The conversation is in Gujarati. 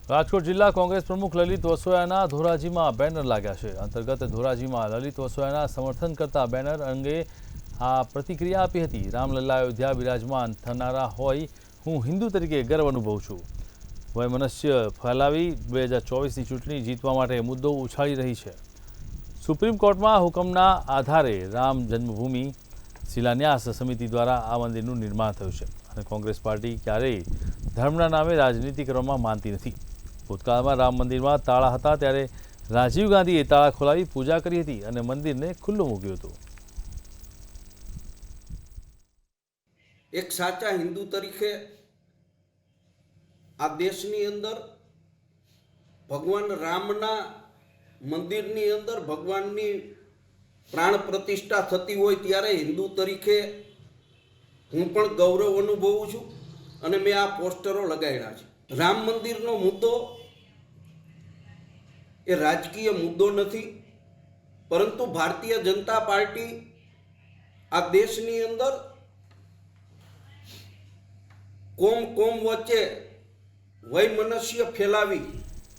રાજકોટ જિલ્લા કોંગ્રેસ પ્રમુખ લલિત વસોયાના ધોરાજીમાં બેનર લાગ્યા છે। અંતર્ગત ધોરાજીમાં લલિત વસોયાના સમર્થન કરતા બેનર અંગે આ પ્રતિક્રિયા આપી હતી। રામલલ્લા અયોધ્યા બિરાજમાન થનારા હોય હું હિન્દુ તરીકે ગર્વ અનુભવું છું। વયમનસ્ય ફેલાવી 2024ની ચૂંટણી જીતવા માટે મુદ્દો ઉછાળી રહી છે। સુપ્રીમ કોર્ટમાં હુકમના આધારે રામ જન્મભૂમિ શિલાન્યાસ સમિતિ દ્વારા આ મંદિરનું નિર્માણ થયું છે અને કોંગ્રેસ પાર્ટી ક્યારેય ધર્મના નામે રાજનીતિ કરવામાં માનતી નથી। ભૂતકાળમાં રામ મંદિરમાં તાળા હતા ત્યારે રાજીવ ગાંધીએ તાળા ખોલાવી પૂજા કરી હતી અને મંદિરને ખુલ્લું મૂક્યું હતું। એક સાચા હિન્દુ તરીકે આ દેશની અંદર ભગવાન રામના મંદિરની અંદર ભગવાનની પ્રાણ પ્રતિષ્ઠા થતી હોય ત્યારે હિન્દુ તરીકે હું પણ ગૌરવ અનુભવું છું અને મેં આ પોસ્ટરો લગાડ્યા છે। રામ મંદિરનો મુદ્દો એ રાજકીય મુદ્દો નથી, પરંતુ ભારતીય જનતા પાર્ટી આ દેશની અંદર કોમ વચ્ચે વૈમનસ્ય ફેલાવી